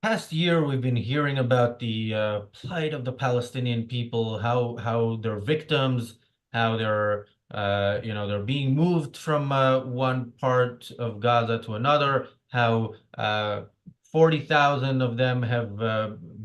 Past year, we've been hearing about the plight of the Palestinian people, how they're victims, how they're being moved from one part of Gaza to another, how 40,000 of them have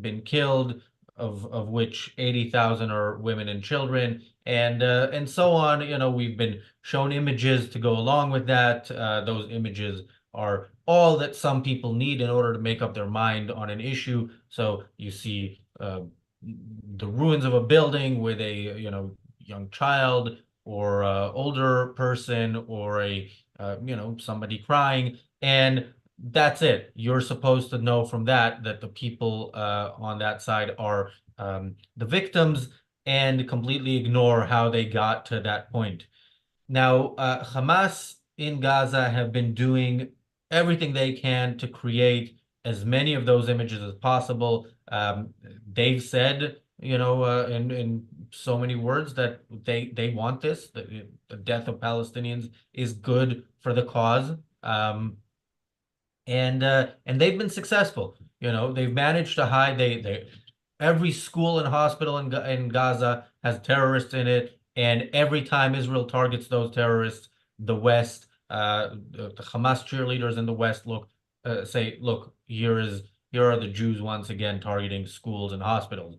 been killed, of which 80,000 are women and children, and so on. We've been shown images to go along with that. Those images are all that some people need in order to make up their mind on an issue. So you see the ruins of a building with a young child or older person or a somebody crying, and that's it. You're supposed to know from that the people on that side are the victims and completely ignore how they got to that point. Now, Hamas in Gaza have been doing everything they can to create as many of those images as possible. They've said, in so many words that they want this. The death of Palestinians is good for the cause. And they've been successful. They've managed to hide. They every school and hospital in Gaza has terrorists in it, and every time Israel targets those terrorists, the West, the Hamas cheerleaders in the West say, look, here are the Jews once again targeting schools and hospitals.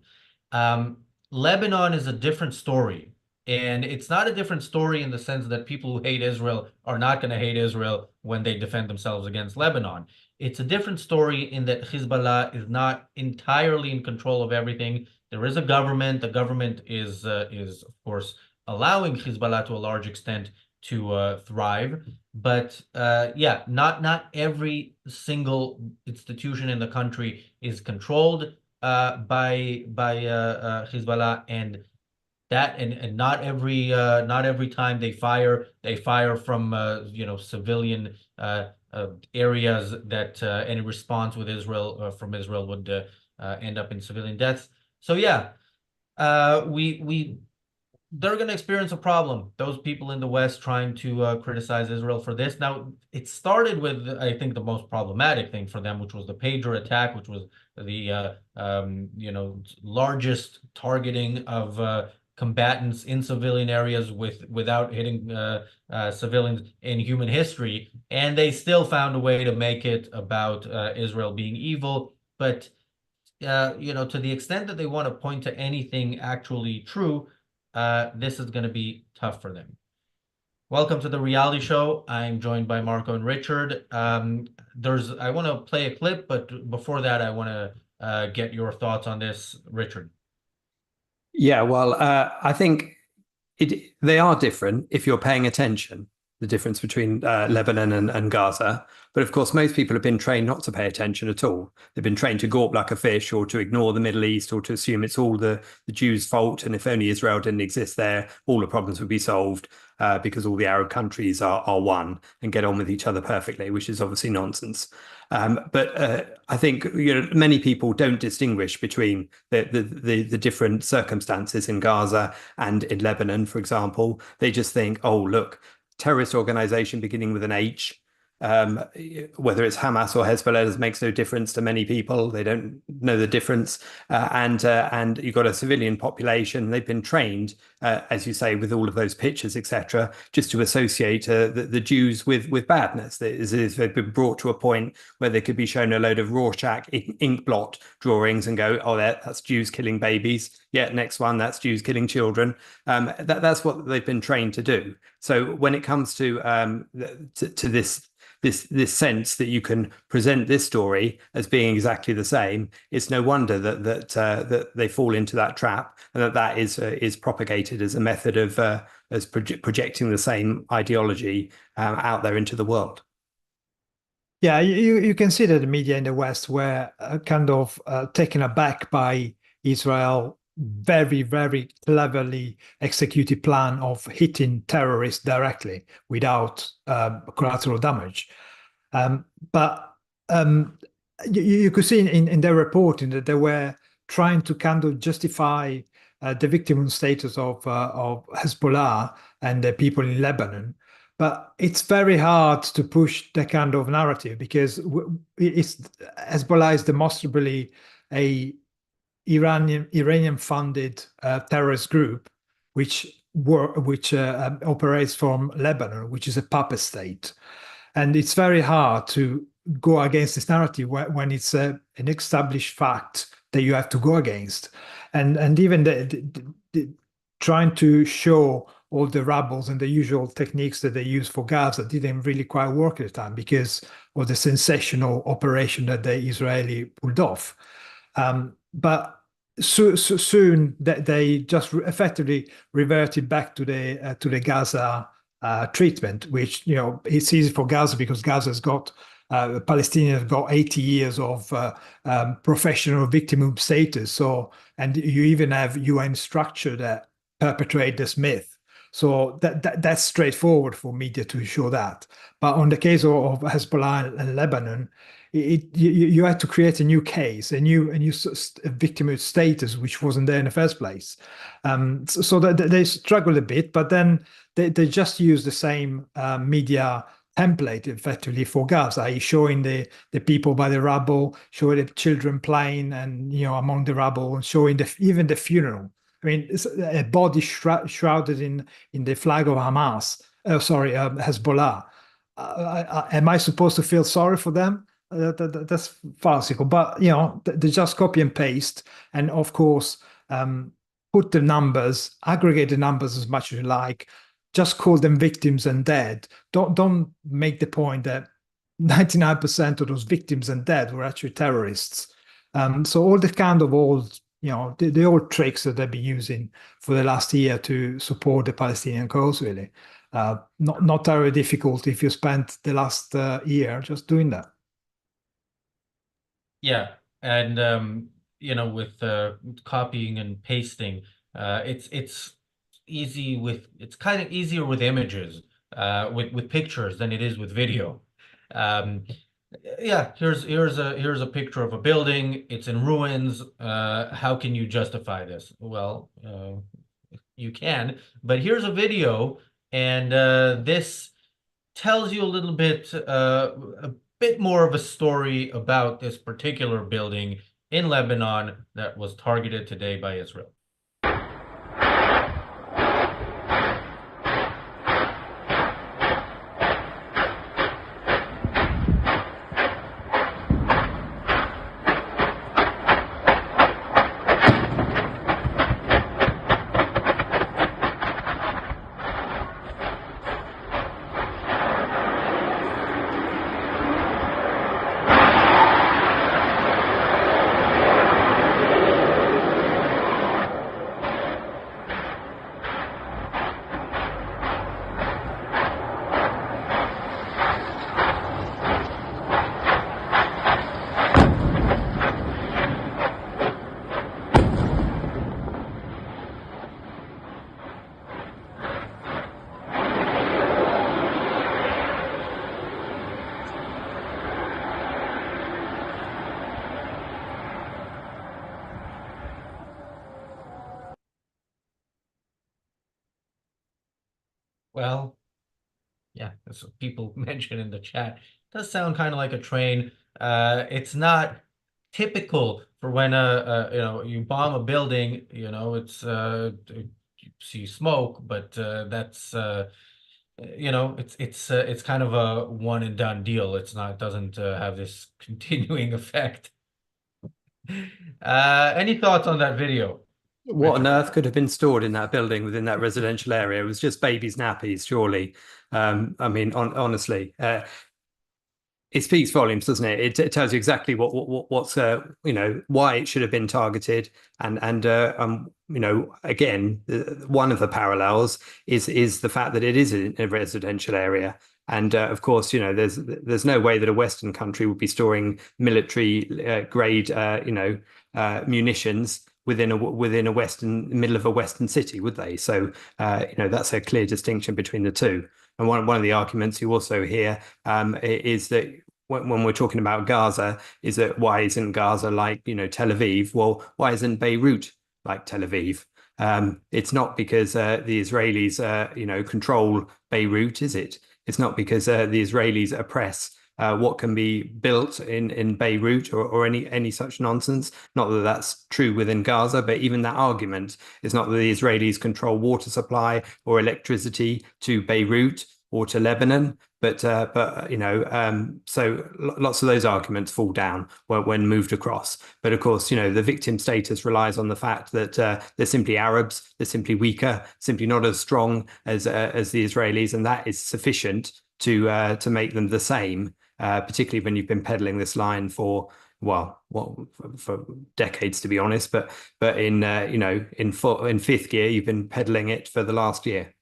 Um, Lebanon is a different story. And it's not a different story in the sense that people who hate Israel are not going to hate Israel when they defend themselves against Lebanon. It's a different story in that Hezbollah is not entirely in control of everything. There is a government. The government is of course allowing Hezbollah to a large extent to thrive. But yeah, not every single institution in the country is controlled by Hezbollah, and not every time they fire from civilian areas that any response with Israel from Israel would end up in civilian deaths. So yeah, we they're going to experience a problem. Those people in the West trying to criticize Israel for this. Now, it started with, I think, the most problematic thing for them, which was the pager attack, which was the largest targeting of combatants in civilian areas without hitting civilians in human history. And they still found a way to make it about Israel being evil. But to the extent that they want to point to anything actually true, this is going to be tough for them. Welcome to the reality show. I'm joined by Marco and Richard. I want to play a clip, but before that, I want to get your thoughts on this, Richard. Yeah, well, I think they are different if you're paying attention, the difference between Lebanon and Gaza. But of course, most people have been trained not to pay attention at all. They've been trained to gawp like a fish or to ignore the Middle East or to assume it's all the Jews' fault. And if only Israel didn't exist there, all the problems would be solved because all the Arab countries are one and get on with each other perfectly, which is obviously nonsense. But I think many people don't distinguish between the different circumstances in Gaza and in Lebanon, for example. They just think, oh, look, terrorist organization beginning with an H. Whether it's Hamas or Hezbollah, it makes no difference to many people. They don't know the difference. And you've got a civilian population. They've been trained, as you say, with all of those pictures, etc., just to associate the Jews with badness. They've been brought to a point where they could be shown a load of Rorschach ink blot drawings and go, oh, that's Jews killing babies. Yeah, next one, that's Jews killing children. That's what they've been trained to do. So when it comes to this sense that you can present this story as being exactly the same, it's no wonder that they fall into that trap, and that is propagated as a method of projecting the same ideology out there into the world. Yeah, you can see that the media in the West were kind of taken aback by Israel very, very cleverly executed plan of hitting terrorists directly without collateral damage. But you could see in their reporting that they were trying to kind of justify the victim status of Hezbollah and the people in Lebanon But it's very hard to push that kind of narrative because it's Hezbollah is demonstrably a Iranian funded terrorist group, which operates from Lebanon, which is a puppet state, and it's very hard to go against this narrative when it's an established fact that you have to go against, and even trying to show all the rubbles and the usual techniques that they use for Gaza didn't really quite work at the time because of the sensational operation that the Israeli pulled off. But soon they just effectively reverted back to the Gaza treatment, which it's easy for Gaza because Gaza's got Palestinians have got 80 years of professional victimhood status. So, and you even have UN structure that perpetuate this myth. So that's straightforward for media to show that. But on the case of Hezbollah and Lebanon, you had to create a new case, a new victimhood status, which wasn't there in the first place. So that they struggled a bit, but then they just use the same media template effectively for Gaza, showing the people by the rubble, showing the children playing and among the rubble, and showing even the funeral. I mean, it's a body shrouded in the flag of Hamas. Hezbollah. Am I supposed to feel sorry for them? That's farcical. But they just copy and paste, and of course, put the numbers, aggregate the numbers as much as you like. Just call them victims and dead. Don't make the point that 99% of those victims and dead were actually terrorists. So all the kind of old, the old tricks that they've been using for the last year to support the Palestinian cause, really. Not very difficult if you spent the last year just doing that. Yeah, and with copying and pasting, it's kind of easier with images, with pictures than it is with video. Yeah, here's a picture of a building. It's in ruins. How can you justify this? Well, you can, but here's a video, and this tells you a little bit, a bit more of a story about this particular building in Lebanon that was targeted today by Israel. Well, yeah, as people mention in the chat, it does sound kind of like a train. It's not typical for when you bomb a building. It's you see smoke, but that's it's kind of a one and done deal. It doesn't have this continuing effect. Any thoughts on that video? What on earth could have been stored in that building within that residential area? It was just babies' nappies, surely. I mean, honestly, it speaks volumes, doesn't it? It tells you exactly what's why it should have been targeted, and again, one of the parallels is the fact that it is in a residential area. And of course, there's no way that a Western country would be storing military grade, munitions within a middle of a Western city, would they? So that's a clear distinction between the two. And one of the arguments you also hear is that when we're talking about Gaza, is that why isn't Gaza like Tel Aviv? Well, why isn't Beirut like Tel Aviv? It's not because the Israelis, control Beirut, is it? It's not because the Israelis oppress what can be built in Beirut or any such nonsense. Not that that's true within Gaza, but even that argument is not that the Israelis control water supply or electricity to Beirut or to Lebanon. But so lots of those arguments fall down when moved across. But of course, the victim status relies on the fact that they're simply Arabs, they're simply weaker, simply not as strong as the Israelis, and that is sufficient to make them the same. Particularly when you've been peddling this line for decades, to be honest. But in fifth gear, you've been peddling it for the last year.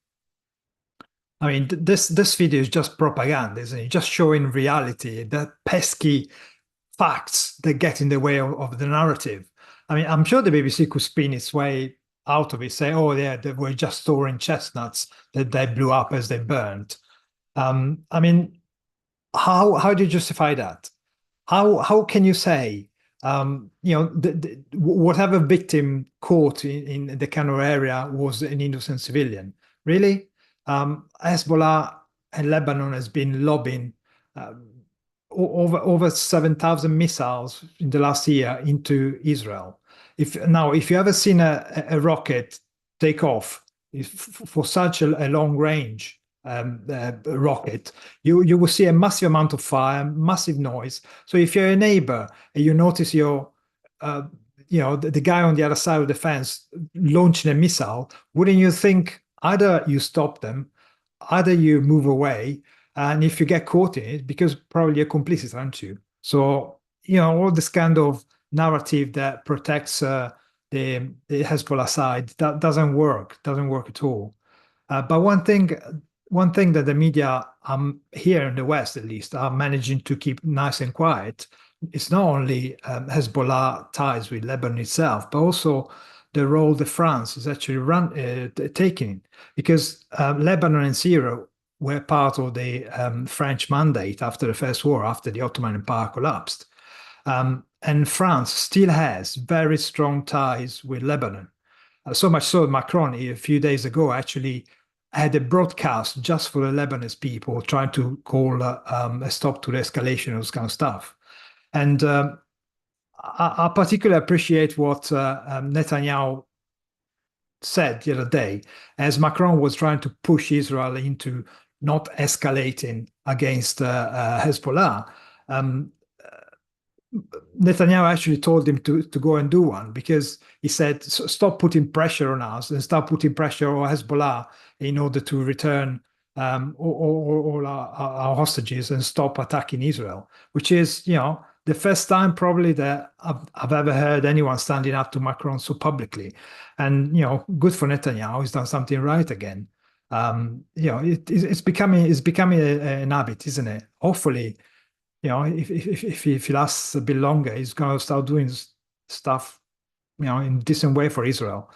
I mean, this video is just propaganda, isn't it? Just showing reality, the pesky facts that get in the way of the narrative. I mean, I'm sure the BBC could spin its way out of it, say, oh, yeah, they were just storing chestnuts that they blew up as they burned. I mean, how do you justify that? How can you say, whatever victim caught in the kind of area was an innocent civilian? Really? Hezbollah and Lebanon has been lobbing over 7,000 missiles in the last year into Israel. If you ever seen a rocket take off for such a long range rocket, you will see a massive amount of fire, massive noise. So if you're a neighbor and you notice the guy on the other side of the fence launching a missile, wouldn't you think either you stop them, either you move away, and if you get caught in it, because probably you're complicit, aren't you? So all this kind of narrative that protects the Hezbollah side, that doesn't work at all. But one thing that the media, here in the West at least, are managing to keep nice and quiet, it's not only Hezbollah ties with Lebanon itself, but also the role that France is actually taking, because Lebanon and Syria were part of the French mandate after the First War, after the Ottoman Empire collapsed. And France still has very strong ties with Lebanon. So much so, Macron, a few days ago, actually had a broadcast just for the Lebanese people, trying to call a stop to the escalation of this kind of stuff. And I particularly appreciate what Netanyahu said the other day, as Macron was trying to push Israel into not escalating against Hezbollah. Netanyahu actually told him to go and do one, because he said, stop putting pressure on us and start putting pressure on Hezbollah in order to return all our hostages and stop attacking Israel, which is, the first time probably that I've ever heard anyone standing up to Macron so publicly. And, good for Netanyahu, he's done something right again. It's becoming an habit, isn't it? Hopefully, if he lasts a bit longer, he's going to start doing stuff, in a decent way for Israel.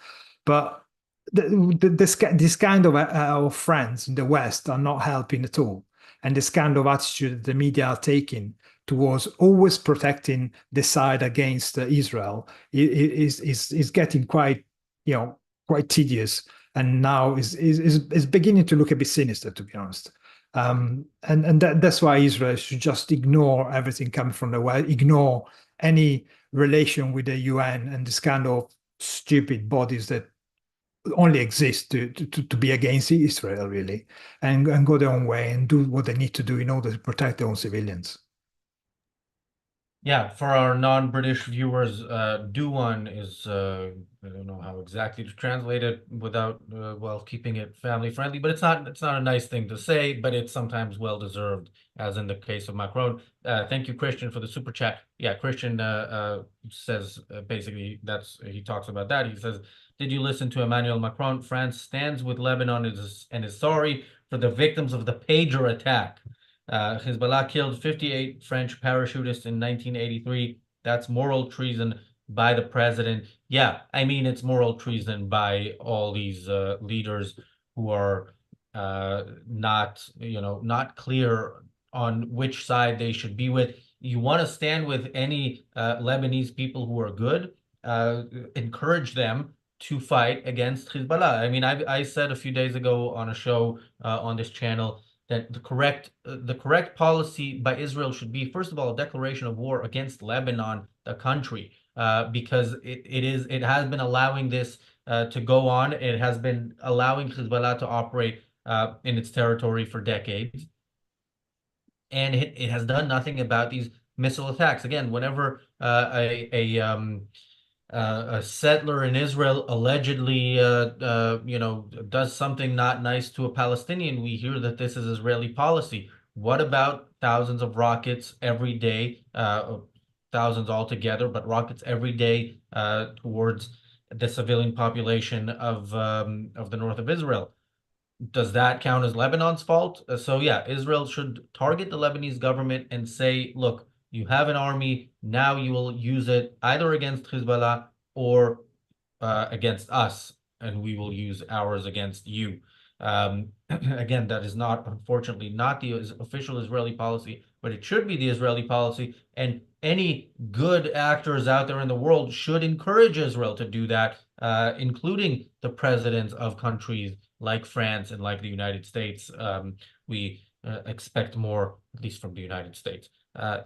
But this kind of friends in the West are not helping at all. And this kind of attitude the media are taking towards always protecting the side against Israel is getting quite tedious, and now is beginning to look a bit sinister, to be honest. And that's why Israel should just ignore everything coming from the West, ignore any relation with the UN and this kind of stupid bodies that only exist to be against Israel, really, and go their own way and do what they need to do in order to protect their own civilians. Yeah, for our non-British viewers, do one is, I don't know how exactly to translate it without, keeping it family friendly, but it's not a nice thing to say, but it's sometimes well-deserved, as in the case of Macron. Thank you, Christian, for the super chat. Yeah, Christian says, basically, he talks about that. He says, did you listen to Emmanuel Macron? France stands with Lebanon and is sorry for the victims of the pager attack. Hezbollah killed 58 French parachutists in 1983. That's moral treason by the president. Yeah, I mean, it's moral treason by all these leaders who are not clear on which side they should be with. You want to stand with any Lebanese people who are good, encourage them to fight against Hezbollah. I mean, I said a few days ago on a show on this channel that the correct policy by Israel should be, first of all, a declaration of war against Lebanon, the country, because it has been allowing this to go on. It has been allowing Hezbollah to operate in its territory for decades, and it has done nothing about these missile attacks. Again, whenever a settler in Israel allegedly, does something not nice to a Palestinian, we hear that this is Israeli policy. What about thousands of rockets every day, thousands altogether, but rockets every day towards the civilian population of the north of Israel? Does that count as Lebanon's fault? So yeah, Israel should target the Lebanese government and say, look, you have an army, now you will use it either against Hezbollah or against us, and we will use ours against you. Again, that is not, unfortunately, not the official Israeli policy, but it should be the Israeli policy. And any good actors out there in the world should encourage Israel to do that, including the presidents of countries like France and like the United States. We expect more, at least from the United States.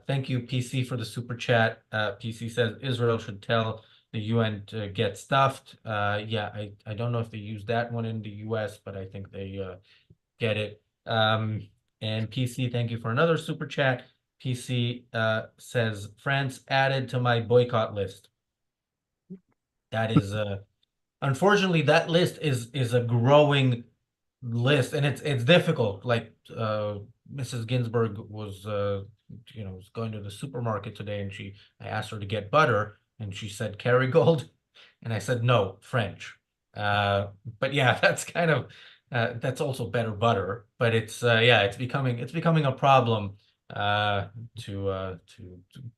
Thank you, PC, for the super chat. PC says Israel should tell the UN to get stuffed. Yeah, I don't know if they use that one in the US, but I think they get it. And PC, thank you for another super chat. PC says, France added to my boycott list. That is, unfortunately, that list is a growing list, and it's difficult. Like Mrs. Ginsburg was was going to the supermarket today, and I asked her to get butter, and she said Kerrygold, and I said no, French. But yeah, that's kind of that's also better butter, but it's it's becoming a problem to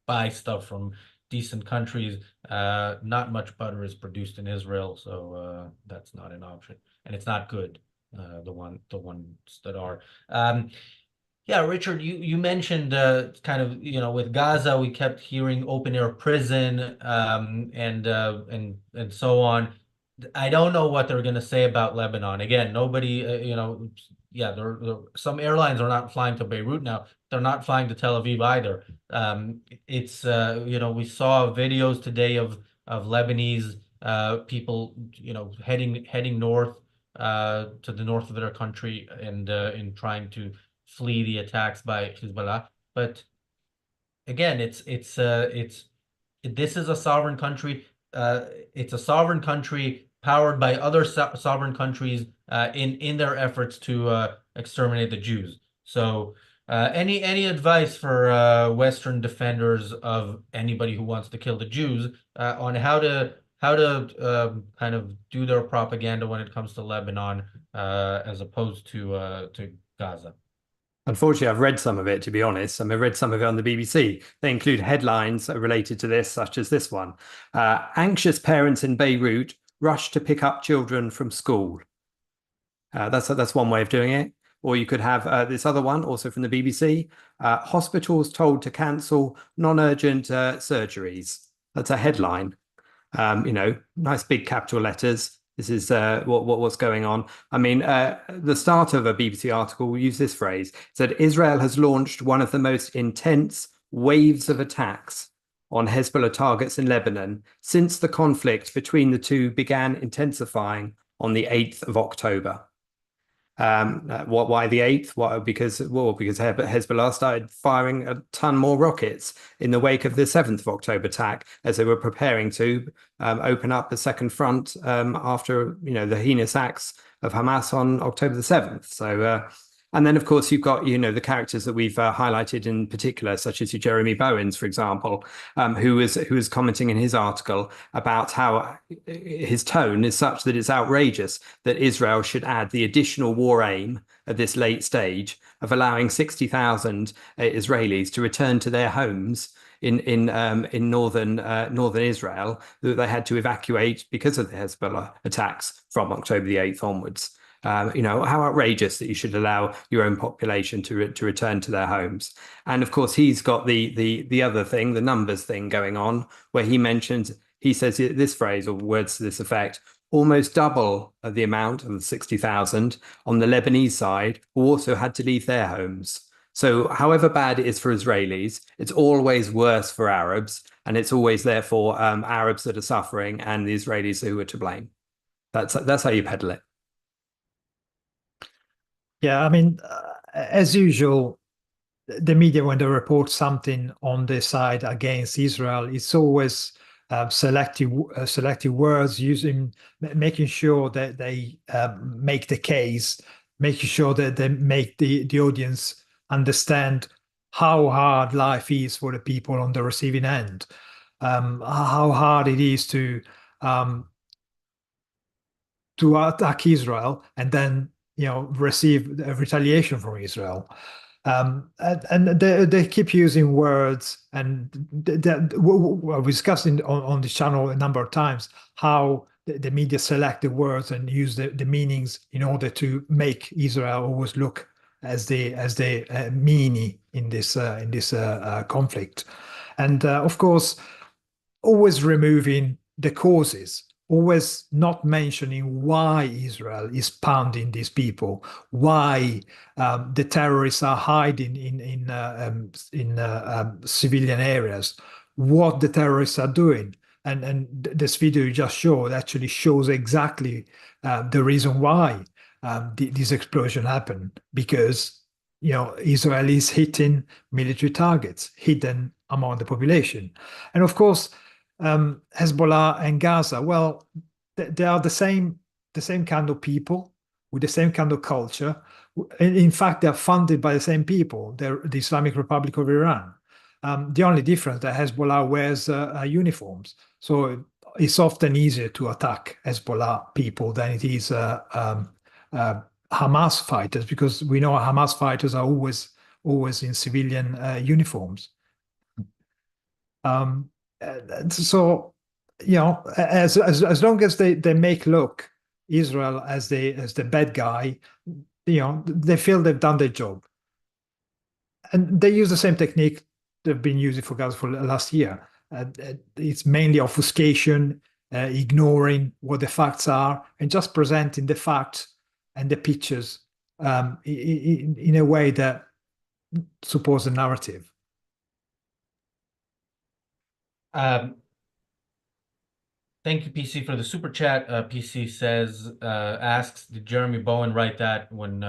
buy stuff from decent countries. Not much butter is produced in Israel, so that's not an option, and it's not good. The ones that are. Yeah, Richard, you mentioned kind of, with Gaza, we kept hearing open air prison and so on. I don't know what they're going to say about Lebanon. Again, nobody, yeah, some airlines are not flying to Beirut now. They're not flying to Tel Aviv either. It's we saw videos today of Lebanese people, heading north to the north of their country and in trying to flee the attacks by Hezbollah. But again, this is a sovereign country. It's a sovereign country powered by other sovereign countries in their efforts to exterminate the Jews. So any advice for Western defenders of anybody who wants to kill the Jews on how to kind of do their propaganda when it comes to Lebanon as opposed to Gaza? Unfortunately, I've read some of it, to be honest. I've read some of it on the BBC. They include headlines related to this, such as this one. Anxious parents in Beirut rush to pick up children from school. That's one way of doing it. Or you could have this other one, also from the BBC. Hospitals told to cancel non-urgent surgeries. That's a headline. Nice big capital letters. This is what's going on. I mean, the start of a BBC article will use this phrase. It said, Israel has launched one of the most intense waves of attacks on Hezbollah targets in Lebanon since the conflict between the two began intensifying on the 8th of October. Why the 8th? Because Hezbollah started firing a ton more rockets in the wake of the 7th of October attack as they were preparing to open up a second front after the heinous acts of Hamas on October the 7th. So and then, of course, you've got, the characters that we've highlighted in particular, such as Jeremy Bowens, for example, who was commenting in his article about how his tone is such that it's outrageous that Israel should add the additional war aim at this late stage of allowing 60,000 Israelis to return to their homes in northern Israel that they had to evacuate because of the Hezbollah attacks from October the 8th onwards. How outrageous that you should allow your own population to return to their homes. And of course, he's got the other thing, the numbers thing going on, where he says this phrase or words to this effect: almost double the amount of the 60,000 on the Lebanese side who also had to leave their homes. So however bad it is for Israelis, it's always worse for Arabs, and it's always therefore Arabs that are suffering and the Israelis who are to blame. That's how you peddle it. Yeah, I mean, as usual, the media, when they report something on their side against Israel, it's always selective words, making sure that they make the case, making sure that they make the audience understand how hard life is for the people on the receiving end, how hard it is to attack Israel and then receive a retaliation from Israel. And they keep using words, and we discussed on this channel a number of times how the media select the words and use the meanings in order to make Israel always look as the meanie in this conflict, and of course always removing the causes, always not mentioning why Israel is pounding these people, why the terrorists are hiding in civilian areas, what the terrorists are doing. And this video you just showed actually shows exactly the reason why this explosion happened, because Israel is hitting military targets hidden among the population. And of course, Hezbollah and Gaza, well, they are the same kind of people with the same kind of culture. In fact, they are funded by the same people. They're the Islamic Republic of Iran. The only difference that Hezbollah wears uniforms, so it's often easier to attack Hezbollah people than it is Hamas fighters, because we know Hamas fighters are always in civilian uniforms. So, as long as they make look Israel as the bad guy, they feel they've done their job, and they use the same technique they've been using for Gaza for last year. It's mainly obfuscation, ignoring what the facts are, and just presenting the facts and the pictures in a way that supports the narrative. Thank you, PC, for the super chat. PC asks, did Jeremy Bowen write that when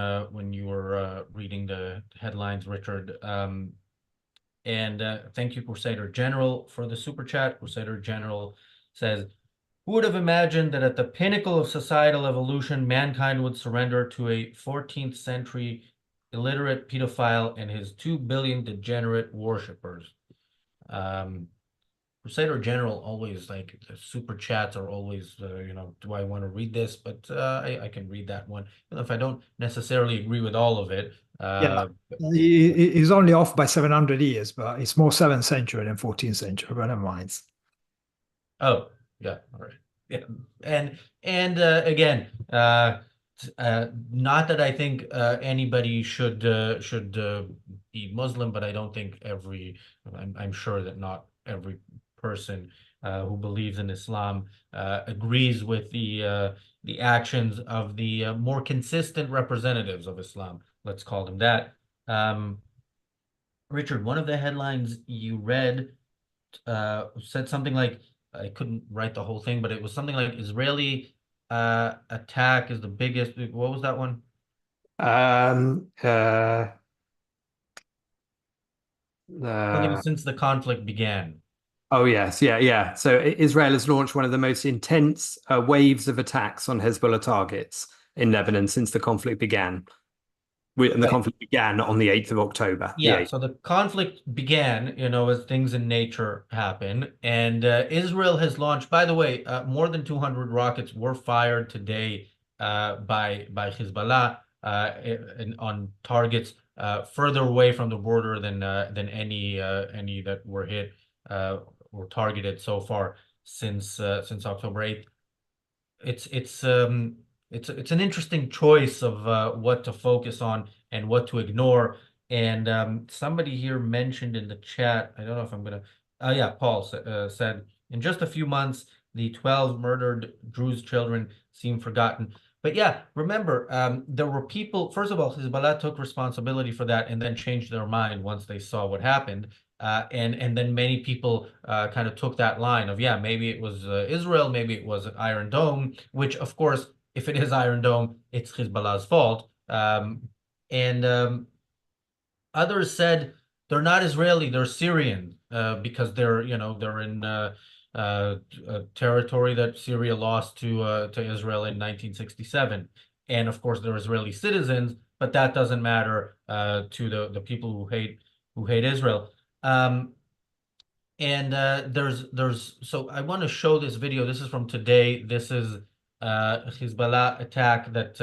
you were reading the headlines, Richard? And thank you, Crusader General, for the super chat. Crusader General says, who would have imagined that at the pinnacle of societal evolution, mankind would surrender to a 14th century illiterate pedophile and his 2 billion degenerate worshippers? Crusader General always, like, the super chats are always, do I want to read this? But I can read that one, even if I don't necessarily agree with all of it. Yeah, he's only off by 700 years, but it's more 7th century than 14th century, but never mind. Oh, yeah, all right. Yeah. And again, not that I think anybody should be Muslim, but I don't think I'm sure that not every person who believes in Islam agrees with the actions of the more consistent representatives of Islam. Let's call them that. Richard, one of the headlines you read said something like, I couldn't write the whole thing, but it was something like Israeli attack is the biggest. What was that one? Something since the conflict began. Oh, yes. Yeah. So Israel has launched one of the most intense waves of attacks on Hezbollah targets in Lebanon since the conflict began. And the conflict began on the 8th of October. Yeah, so the conflict began, as things in nature happen. And Israel has launched, by the way, more than 200 rockets were fired today by Hezbollah on targets further away from the border than any that were hit or targeted so far since October 8th. It's an interesting choice of what to focus on and what to ignore. And somebody here mentioned in the chat, I don't know if I'm gonna, yeah, Paul said, in just a few months, The 12 murdered Druze children seem forgotten. But yeah, remember, there were people, first of all, Hezbollah took responsibility for that and then changed their mind once they saw what happened. And then many people kind of took that line of, yeah, maybe it was Israel, maybe it was Iron Dome, which, of course, if it is Iron Dome, it's Hezbollah's fault. And others said they're not Israeli, they're Syrian, because they're in a territory that Syria lost to Israel in 1967, and of course they're Israeli citizens, but that doesn't matter to the people who hate Israel. And there's so I want to show this video. This is from today. This is Hezbollah attack that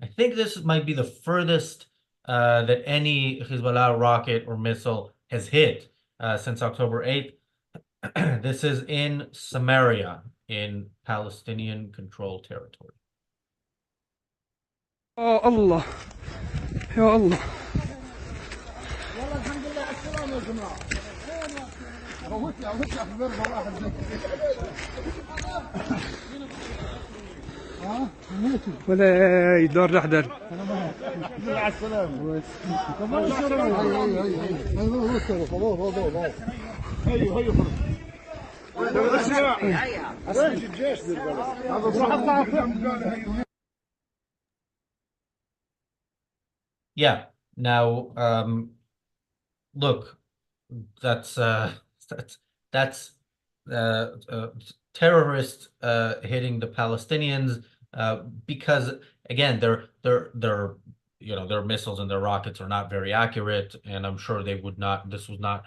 I think this might be the furthest that any Hezbollah rocket or missile has hit since October 8th. This is in Samaria, in Palestinian-controlled territory. Oh Allah, Ya Allah. ولا يدور رحدر. مع السلامة. Yeah. Now, look, that's terrorists hitting the Palestinians because again their missiles and their rockets are not very accurate, and I'm sure they would not. This was not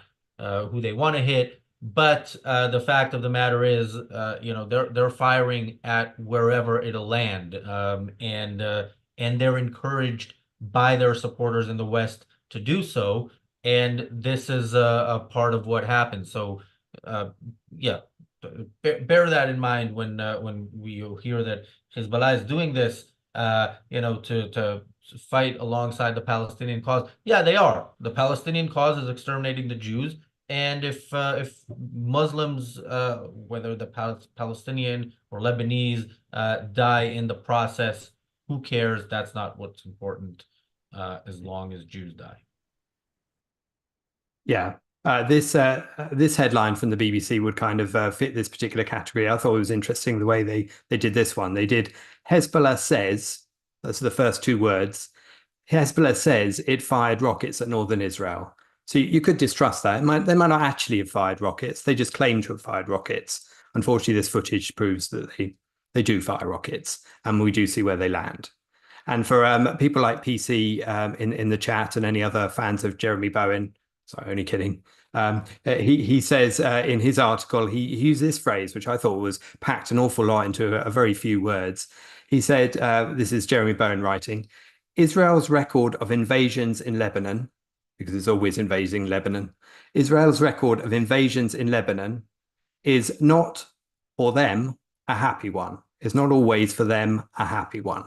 who they want to hit. But the fact of the matter is, they're firing at wherever it'll land, and they're encouraged by their supporters in the West to do so. And this is a part of what happened. So, yeah, bear that in mind when we hear that Hezbollah is doing this, to fight alongside the Palestinian cause. Yeah, they are. The Palestinian cause is exterminating the Jews. And if Muslims, whether the Palestinian or Lebanese, die in the process, who cares? That's not what's important, as long as Jews die. Yeah. This headline from the BBC would kind of fit this particular category. I thought it was interesting the way they did this one. They did Hezbollah says, that's the first two words. Hezbollah says it fired rockets at northern Israel. So you could distrust that. They might not actually have fired rockets. They just claim to have fired rockets. Unfortunately, this footage proves that they do fire rockets, and we do see where they land. And for people like PC in the chat and any other fans of Jeremy Bowen, sorry, only kidding. He says in his article, he used this phrase, which I thought was packed an awful lot into a very few words. He said, this is Jeremy Bowen writing, Israel's record of invasions in Lebanon, because it's always invading Lebanon, Israel's record of invasions in Lebanon is not for them a happy one. It's not always for them a happy one.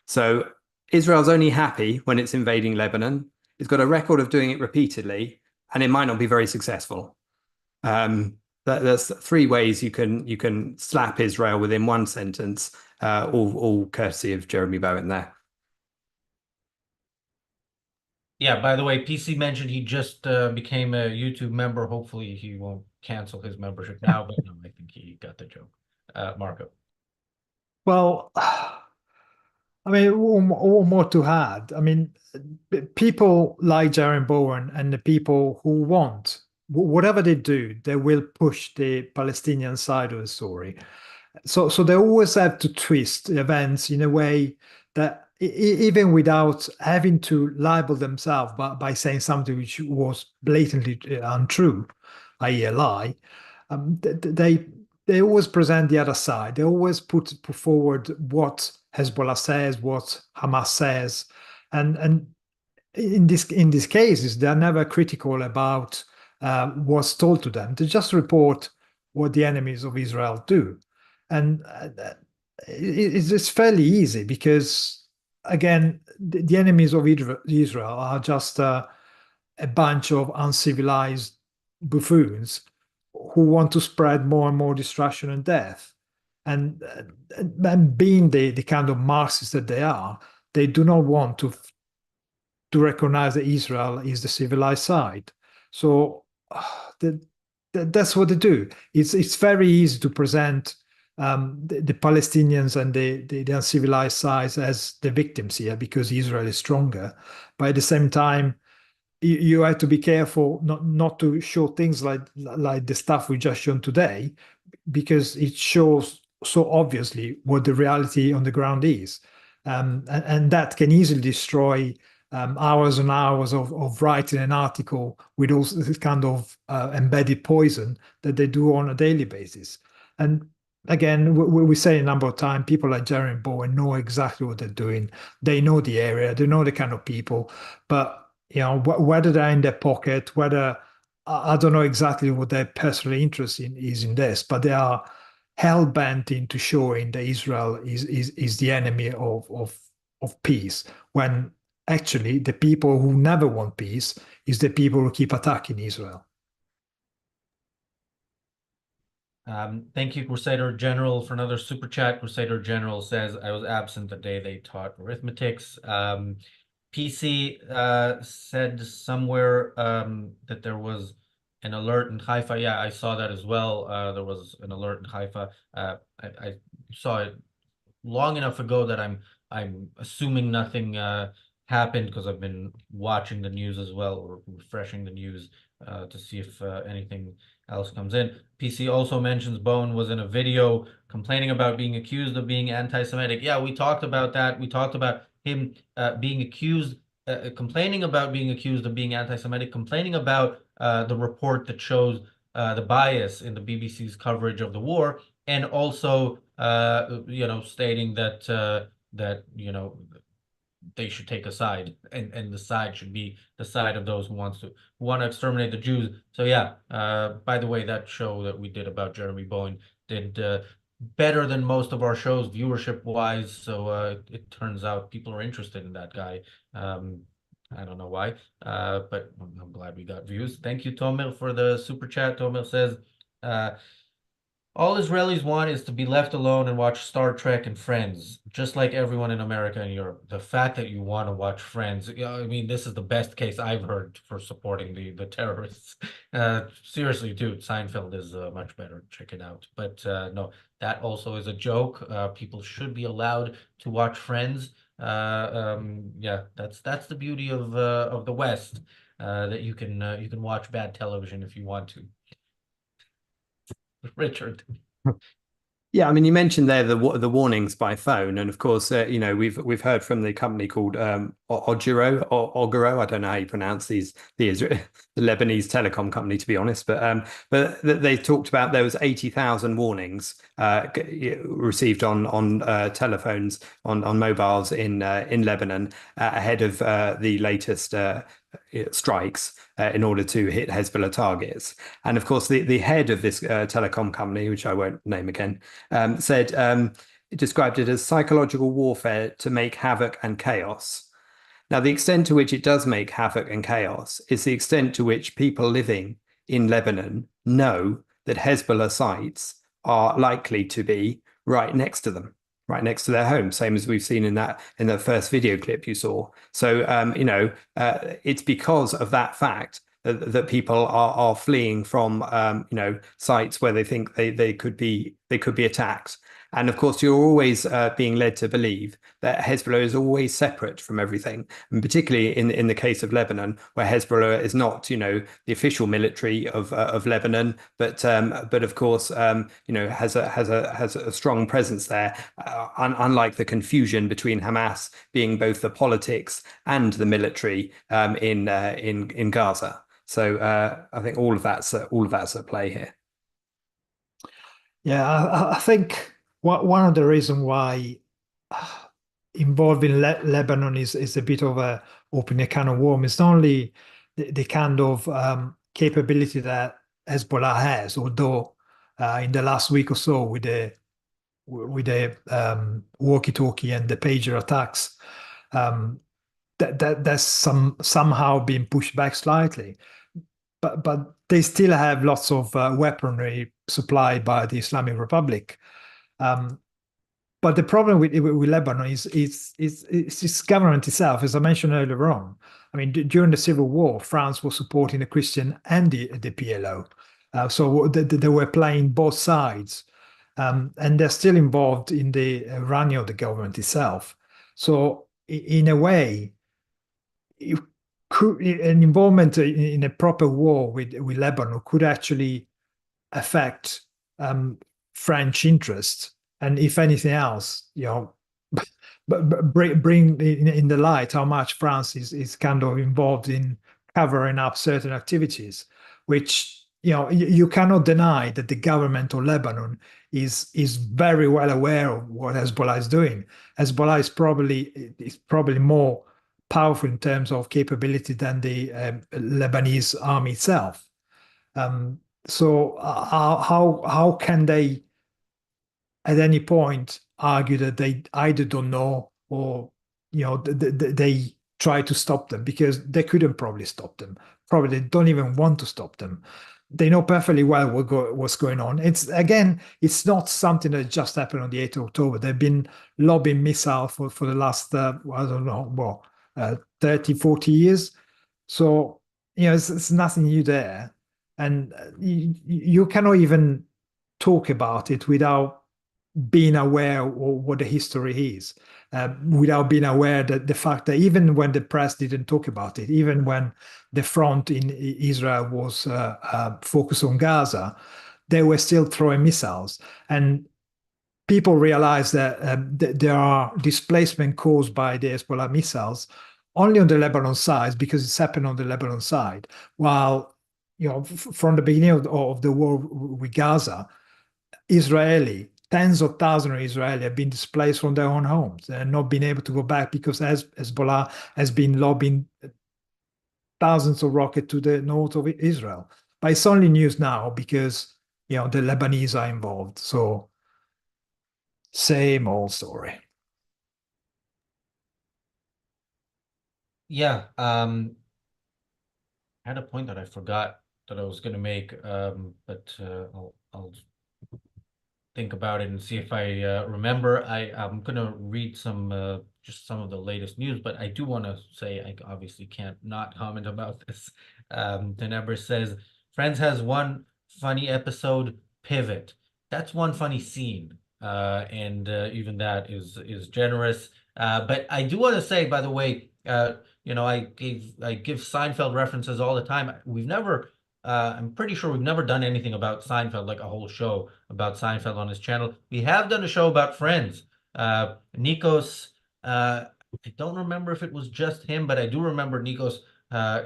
So Israel's only happy when it's invading Lebanon. It's got a record of doing it repeatedly, and it might not be very successful. There's three ways you can slap Israel within one sentence, all courtesy of Jeremy Bowen there. Yeah, by the way, PC mentioned he just became a YouTube member. Hopefully he won't cancel his membership now, but no, I think he got the joke. Marco. Well, I mean, all more to add. I mean, people like Jeremy Bowen and the people who want, whatever they do, they will push the Palestinian side of the story. So they always have to twist events in a way that even without having to label themselves by saying something which was blatantly untrue, i.e. a lie, they always present the other side. They always put forward what Hezbollah says, what Hamas says, and in these cases, they're never critical about what's told to them. They just report what the enemies of Israel do, and it's fairly easy because, again, the enemies of Israel are just a bunch of uncivilized buffoons who want to spread more and more destruction and death. And being the kind of Marxists that they are, they do not want to recognize that Israel is the civilized side. So that's what they do. It's very easy to present the Palestinians and the uncivilized sides as the victims here because Israel is stronger. But at the same time, you have to be careful not to show things like the stuff we just shown today, because it shows so obviously what the reality on the ground is. And that can easily destroy hours and hours of writing an article with all this kind of embedded poison that they do on a daily basis. And again, we say a number of times, people like Jeremy Bowen know exactly what they're doing. They know the area, they know the kind of people, but whether they're in their pocket, whether I don't know exactly what their personal interest is in this, but they are hell bent into showing that Israel is the enemy of peace, when actually the people who never want peace is the people who keep attacking Israel. Thank you, Crusader General, for another super chat. Crusader General says, I was absent the day they taught arithmetics. PC said somewhere that there was an alert in Haifa. Yeah, I saw that as well. There was an alert in Haifa. I saw it long enough ago that I'm assuming nothing happened, because I've been watching the news as well, or refreshing the news to see if anything else comes in. PC also mentions Bowen was in a video complaining about being accused of being anti-Semitic. Yeah, we talked about that. We talked about him being accused, complaining about being accused of being anti-Semitic, complaining about the report that shows the bias in the BBC's coverage of the war, and also stating that they should take a side, and the side should be the side of those who want to exterminate the Jews. So yeah, by the way, that show that we did about Jeremy Bowen did better than most of our shows viewership wise. So it turns out people are interested in that guy. I don't know why, but I'm glad we got views. Thank you, Tomil, for the super chat. Tomil says, all Israelis want is to be left alone and watch Star Trek and Friends, just like everyone in America and Europe. The fact that you want to watch Friends, I mean, this is the best case I've heard for supporting the terrorists. Seriously, dude, Seinfeld is much better. Check it out. But no, that also is a joke. People should be allowed to watch Friends. Yeah, that's the beauty of the West, that you can watch bad television if you want to. Richard. Yeah, I mean, you mentioned there the warnings by phone, and of course, we've heard from the company called Oguro. I don't know how you pronounce the Lebanese telecom company, to be honest, but they talked about there was 80,000 warnings received on telephones on mobiles in Lebanon ahead of the latest strikes in order to hit Hezbollah targets. And of course, the head of this telecom company, which I won't name again, described it as psychological warfare to make havoc and chaos. Now, the extent to which it does make havoc and chaos is the extent to which people living in Lebanon know that Hezbollah sites are likely to be right next to them, right next to their home, same as we've seen in the first video clip you saw. So it's because of that fact that people are fleeing from sites where they think they could be attacked. And of course, you're always being led to believe that Hezbollah is always separate from everything, and particularly in the case of Lebanon, where Hezbollah is not, the official military of Lebanon, but of course, has a strong presence there. Unlike the confusion between Hamas being both the politics and the military in Gaza. So I think all of that's at play here. Yeah, I think one of the reasons why involving Lebanon is a bit of opening a can of worms. It's not only the kind of capability that Hezbollah has, although in the last week or so with the walkie-talkie and the pager attacks, that's somehow been pushed back slightly. but they still have lots of weaponry supplied by the Islamic Republic. But the problem with Lebanon is its government itself, as I mentioned earlier on. I mean, during the Civil War, France was supporting the Christian and the PLO. So they were playing both sides. And they're still involved in the running of the government itself. So in a way, an involvement in a proper war with Lebanon could actually affect French interests, and if anything else, bring in the light how much France is kind of involved in covering up certain activities, which you cannot deny that the government of Lebanon is very well aware of what Hezbollah is doing. Hezbollah is probably more powerful in terms of capability than the Lebanese army itself. So how can they at any point argue that they either don't know or they try to stop them, because they couldn't probably stop them. Probably they don't even want to stop them. They know perfectly well what's going on. It's not something that just happened on the 8th of October. They've been lobbing missiles for the last I don't know 30, 40 years. So it's nothing new there. And you cannot even talk about it without being aware of what the history is, without being aware that the fact that even when the press didn't talk about it, even when the front in Israel was focused on Gaza, they were still throwing missiles. And people realize that there are displacement caused by the Hezbollah missiles only on the Lebanon side, because it's happened on the Lebanon side, while from the beginning of the war with Gaza, tens of thousands of Israelis have been displaced from their own homes and not been able to go back because Hezbollah has been lobbing thousands of rockets to the north of Israel. But it's only news now because the Lebanese are involved. So same old story. Yeah, I had a point that I forgot that I was going to make, but I'll think about it and see if I remember. I'm going to read just some of the latest news, but I do want to say I obviously can't not comment about this. Tenebris says, Friends has one funny episode, Pivot. That's one funny scene, and even that is generous. But I do want to say, by the way, I give Seinfeld references all the time. I'm pretty sure we've never done anything about Seinfeld, like a whole show about Seinfeld on his channel. We have done a show about Friends. Nikos, I don't remember if it was just him, but I do remember Nikos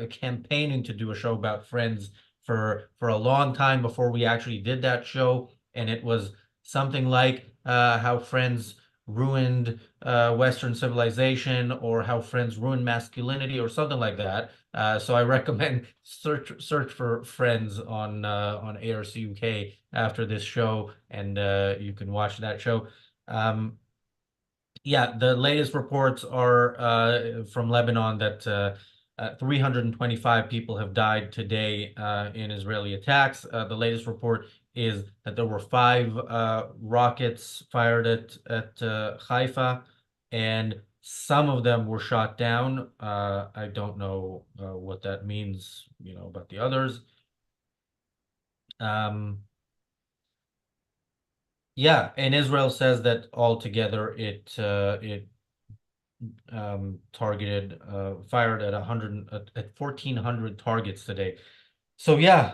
campaigning to do a show about Friends for a long time before we actually did that show. And it was something like how Friends ruined Western civilization, or how Friends ruined masculinity, or something like that. So I recommend search for Friends on ARCUK after this show, and you can watch that show. Yeah, the latest reports are from Lebanon that 325 people have died today in Israeli attacks. The latest report is that there were 5 rockets fired at Haifa, and some of them were shot down. I don't know what that means, about the others. Yeah, and Israel says that altogether it targeted fired at 1,400 targets today. So yeah,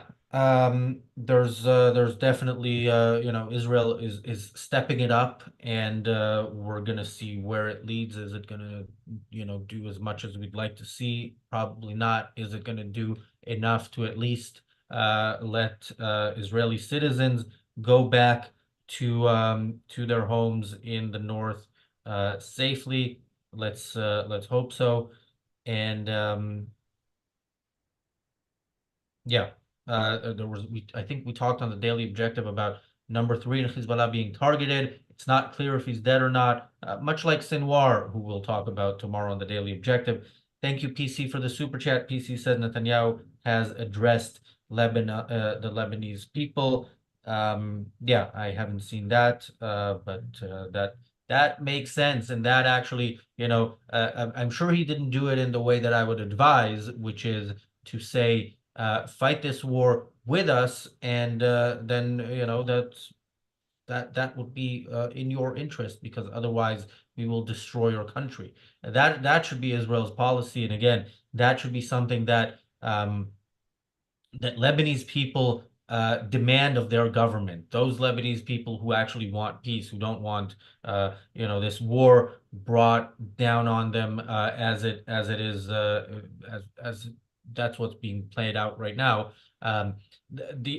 there's definitely Israel is stepping it up, and we're gonna see where it leads. Is it gonna do as much as we'd like to see? Probably not. Is it gonna do enough to at least let Israeli citizens go back to their homes in the north safely? Let's hope so. And yeah, I think we talked on the Daily Objective about number 3 in Hezbollah being targeted. It's not clear if he's dead or not, much like Sinwar, who we'll talk about tomorrow on the Daily Objective. Thank you, PC, for the super chat. PC said Netanyahu has addressed the Lebanese people. Yeah, I haven't seen that, but that makes sense, and that actually, I'm sure he didn't do it in the way that I would advise, which is to say, fight this war with us, and then that would be in your interest, because otherwise we will destroy your country. That should be Israel's policy, and again, that should be something that Lebanese people demand of their government. Those Lebanese people who actually want peace, who don't want this war brought down on them as it is as that's what's being played out right now.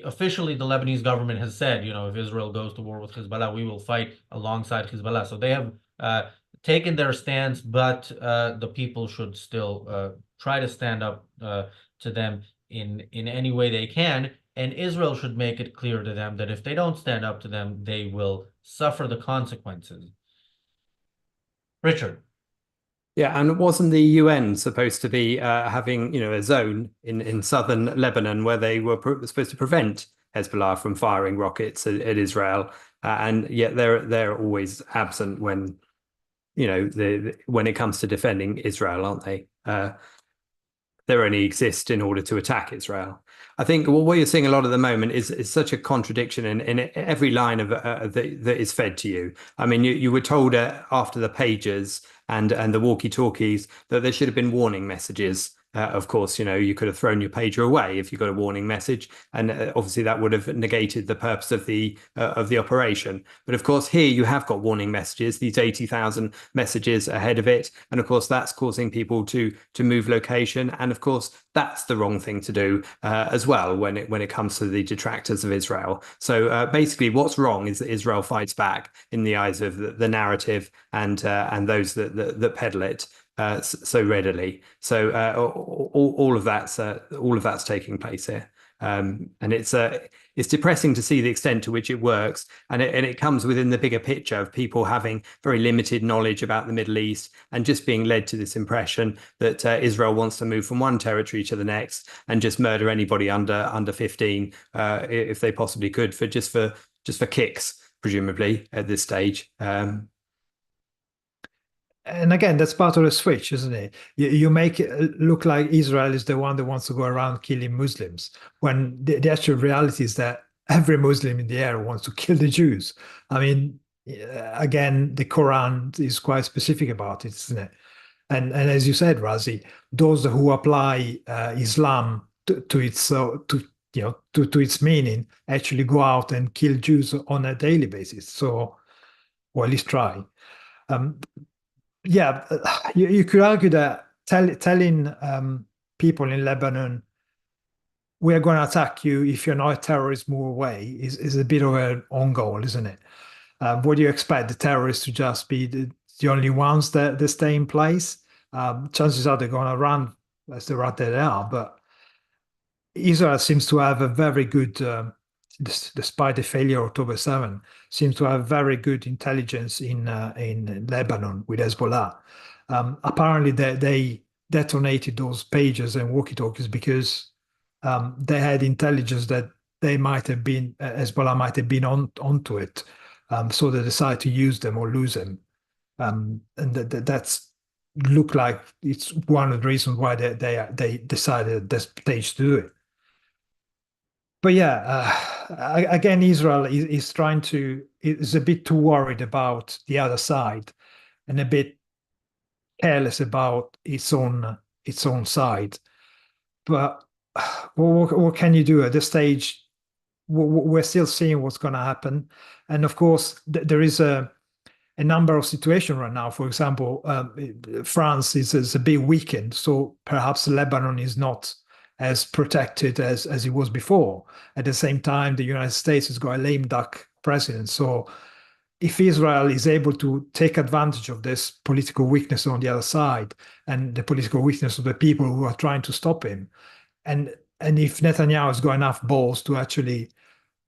Officially the Lebanese government has said, if Israel goes to war with Hezbollah, we will fight alongside Hezbollah. So they have taken their stance, but the people should still try to stand up to them in any way they can, and Israel should make it clear to them that if they don't stand up to them, they will suffer the consequences. Richard. Yeah, and wasn't the UN supposed to be having, a zone in southern Lebanon where they were supposed to prevent Hezbollah from firing rockets at Israel, and yet they're always absent when, when it comes to defending Israel, aren't they? They only exist in order to attack Israel. I think what you're seeing a lot at the moment is such a contradiction in every line of that is fed to you. I mean, you were told after the pagers and the walkie-talkies that there should have been warning messages. Of course, you could have thrown your pager away if you got a warning message, and obviously that would have negated the purpose of the operation. But of course, here you have got warning messages, these 80,000 messages ahead of it, and of course that's causing people to move location, and of course that's the wrong thing to do as well when it comes to the detractors of Israel. So basically, what's wrong is that Israel fights back in the eyes of the narrative and those that peddle it so readily. So all of that's taking place here, and it's depressing to see the extent to which it works, and it comes within the bigger picture of people having very limited knowledge about the Middle East and just being led to this impression that Israel wants to move from one territory to the next and just murder anybody under 15 if they possibly could for kicks, presumably at this stage. And again, that's part of the switch, isn't it? You make it look like Israel is the one that wants to go around killing Muslims, when the actual reality is that every Muslim in the area wants to kill the Jews. I mean, again, the Quran is quite specific about it, isn't it? And as you said, Razi, those who apply Islam to its meaning actually go out and kill Jews on a daily basis. So, or at least try. Yeah, you could argue that telling people in Lebanon, we are going to attack you if you're not a terrorist, move away, is a bit of an own goal, isn't it? What do you expect, the terrorists to just be the only ones that stay in place? Chances are they're going to run as the rat they are, but Israel seems to have a very good, despite the failure of October 7, seems to have very good intelligence in Lebanon with Hezbollah. Apparently, they detonated those pages and walkie-talkies because they had intelligence that they might have been, Hezbollah might have been onto it, so they decided to use them or lose them, and that's look like it's one of the reasons why they decided at this stage to do it. But yeah, again, Israel is a bit too worried about the other side and a bit careless about its own side. But what can you do at this stage? We're still seeing what's going to happen, and of course, there is a number of situations right now. For example, France is a bit weakened, so perhaps Lebanon is not as protected as it was before. At the same time, the United States has got a lame duck president. So if Israel is able to take advantage of this political weakness on the other side and the political weakness of the people who are trying to stop him, and if Netanyahu has got enough balls to actually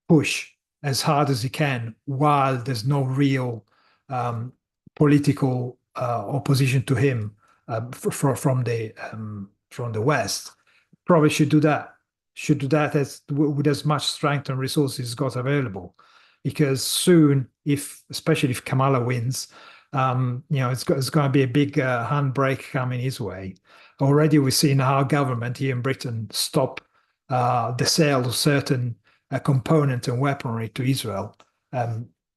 push as hard as he can while there's no real political opposition to him from the West, probably should do that. should do that with as much strength and resources got available, because soon, especially if Kamala wins, it's going to be a big handbrake coming his way. Already we've seen our government here in Britain stop the sale of certain components and weaponry to Israel,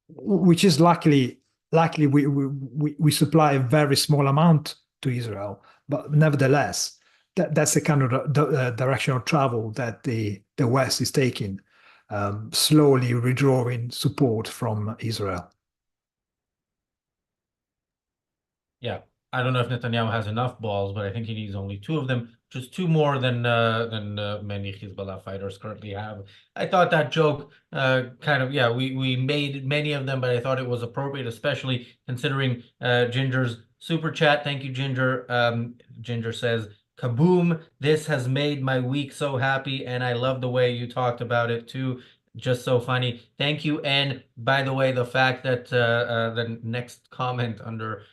which is luckily we supply a very small amount to Israel, but nevertheless, that's the kind of direction of travel that the West is taking, slowly withdrawing support from Israel. Yeah, I don't know if Netanyahu has enough balls, but I think he needs only 2 of them, just 2 more than many Hezbollah fighters currently have. I thought that joke kind of, yeah, we made many of them, but I thought it was appropriate, especially considering Ginger's super chat. Thank you, Ginger. Ginger says, "Kaboom! This has made my week so happy, and I love the way you talked about it too. Just so funny. Thank you." And by the way, the fact that the next comment under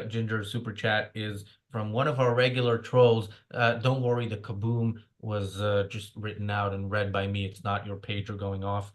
Ginger's super chat is from one of our regular trolls. Don't worry, the kaboom was just written out and read by me. It's not your pager going off.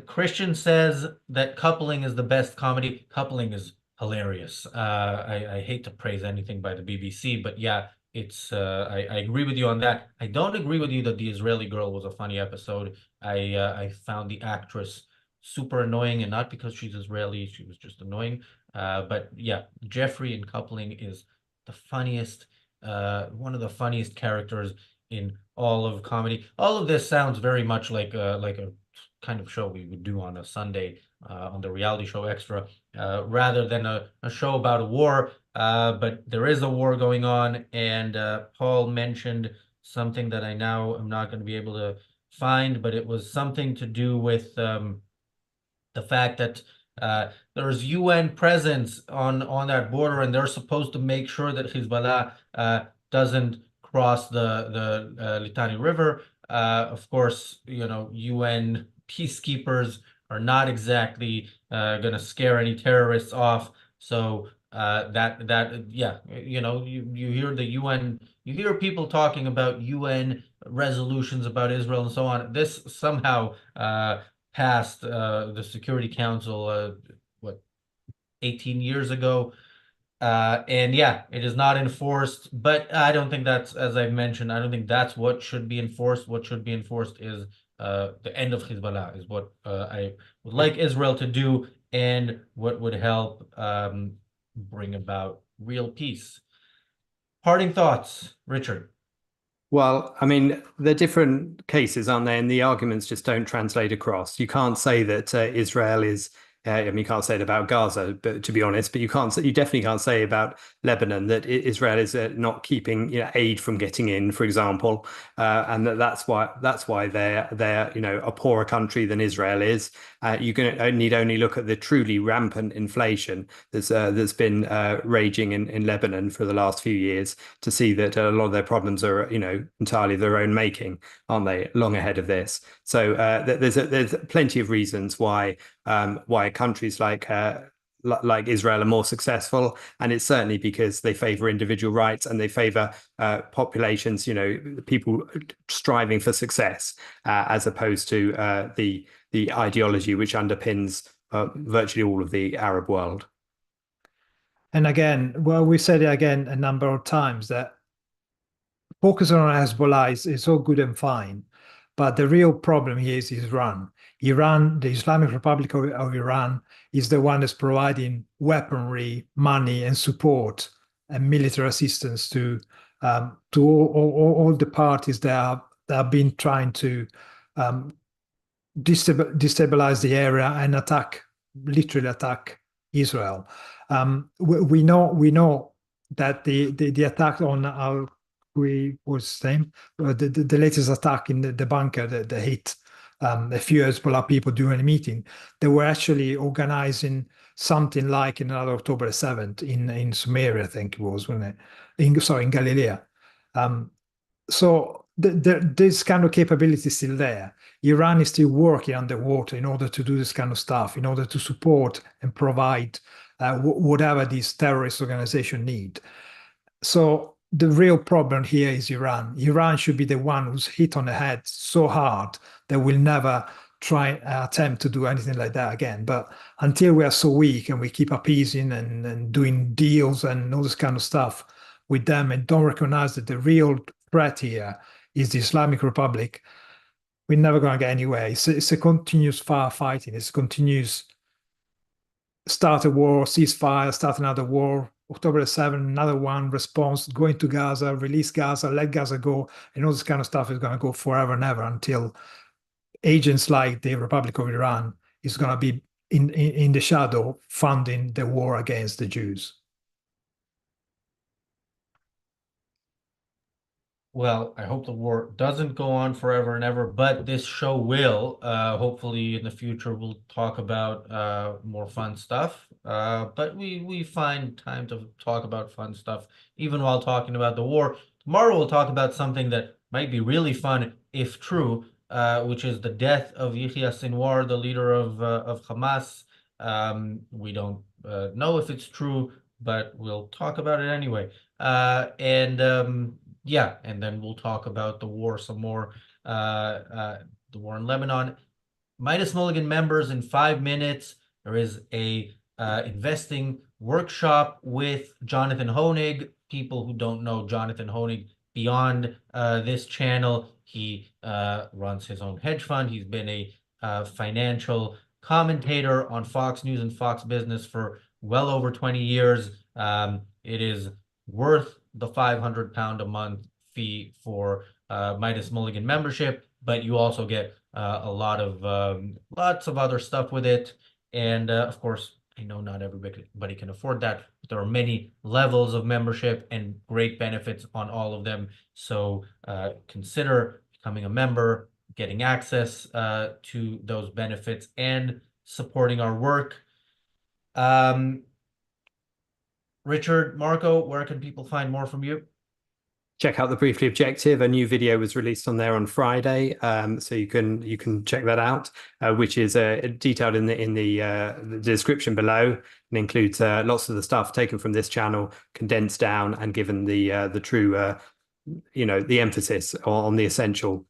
Christian says that Coupling is the best comedy. Coupling is hilarious. I hate to praise anything by the BBC, but yeah, it's I agree with you on that. I don't agree with you that the Israeli girl was a funny episode. I found the actress super annoying, and not because she's Israeli, she was just annoying. But yeah, Jeffrey in Coupling is the funniest, one of the funniest characters in all of comedy. All of this sounds very much like a kind of show we would do on a Sunday on the reality show Extra, rather than a show about a war. But there is a war going on, and Paul mentioned something that I now am not going to be able to find, but it was something to do with the fact that there's UN presence on that border, and they're supposed to make sure that Hezbollah doesn't cross the Litani River. Of course, UN peacekeepers are not exactly going to scare any terrorists off. So yeah, you hear the UN, you hear people talking about UN resolutions about Israel and so on. This somehow passed the Security Council, 18 years ago. And yeah, it is not enforced, but I don't think that's, as I've mentioned, I don't think that's what should be enforced. What should be enforced is the end of Hezbollah, is what I would like Israel to do, and what would help bring about real peace. Parting thoughts, Richard. Well, I mean, they're different cases, aren't they? And the arguments just don't translate across. You can't say that Israel is, I mean, you can't say it about Gaza, but to be honest, but you definitely can't say about Lebanon that Israel is not keeping aid from getting in, for example, and that's why they're a poorer country than Israel is. You can need only look at the truly rampant inflation that's been raging in Lebanon for the last few years to see that a lot of their problems are entirely their own making, aren't they? Long ahead of this. So there's plenty of reasons why countries like Israel are more successful, and it's certainly because they favor individual rights and they favor populations, people striving for success, as opposed to the ideology which underpins virtually all of the Arab world. And again, well, we said it again a number of times that focusing on Hezbollah is all good and fine, but the real problem here is Iran. Iran, the Islamic Republic of Iran, is the one that's providing weaponry, money, and support and military assistance to all the parties that have been trying to destabilize the area and literally attack Israel. We know that the attack on was the name, the latest attack in the bunker, the hit a few Hezbollah people during a meeting. They were actually organizing something like in October 7th in Sumeria, I think it was, wasn't it? In Galilee. So this kind of capability is still there. Iran is still working underwater in order to do this kind of stuff, in order to support and provide whatever these terrorist organizations need. So the real problem here is Iran. Iran should be the one who's hit on the head so hard that will never try attempt to do anything like that again. But until we are so weak and we keep appeasing and doing deals and all this kind of stuff with them and don't recognize that the real threat here is the Islamic Republic, we're never going to get anywhere. It's a continuous firefighting. It's continuous start a war, ceasefire, start another war. October 7th, another one, response, going to Gaza, release Gaza, let Gaza go, and all this kind of stuff is going to go forever and ever until agents like the Republic of Iran is going to be in the shadow funding the war against the Jews. Well, I hope the war doesn't go on forever and ever, but this show will. Hopefully in the future we'll talk about more fun stuff. But we find time to talk about fun stuff even while talking about the war. Tomorrow we'll talk about something that might be really fun if true, which is the death of Yahya Sinwar, the leader of Hamas. We don't know if it's true, but we'll talk about it anyway. Yeah, and then we'll talk about the war some more, the war in Lebanon. Midas Mulligan members, in 5 minutes, there is a investing workshop with Jonathan Hoenig. People who don't know Jonathan Hoenig beyond this channel, he runs his own hedge fund. He's been a financial commentator on Fox News and Fox Business for well over 20 years. It is worth the £500 a month fee for Midas Mulligan membership, but you also get a lot of lots of other stuff with it. And of course, I know not everybody can afford that, but there are many levels of membership and great benefits on all of them. So consider becoming a member, getting access to those benefits, and supporting our work. Richard, Marco, where can people find more from you? Check out the Briefly Objective. A new video was released on there on Friday, so you can check that out, which is detailed in the description below, and includes lots of the stuff taken from this channel, condensed down, and given the true, the emphasis on the essential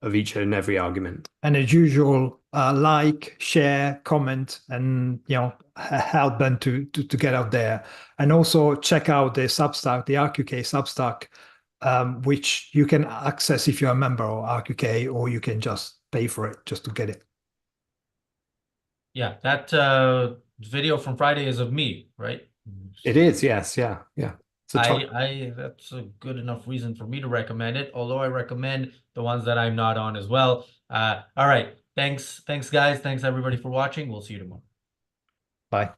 of each and every argument. And as usual, like, share, comment, and help them to get out there. And also check out the Substack, the ARCUK Substack, which you can access if you're a member of ARCUK, or you can just pay for it just to get it. Yeah, that video from Friday is of me, right? It is, yes, yeah. That's a good enough reason for me to recommend it, although I recommend the ones that I'm not on as well. All right. Thanks, guys. Thanks, everybody, for watching. We'll see you tomorrow. Bye.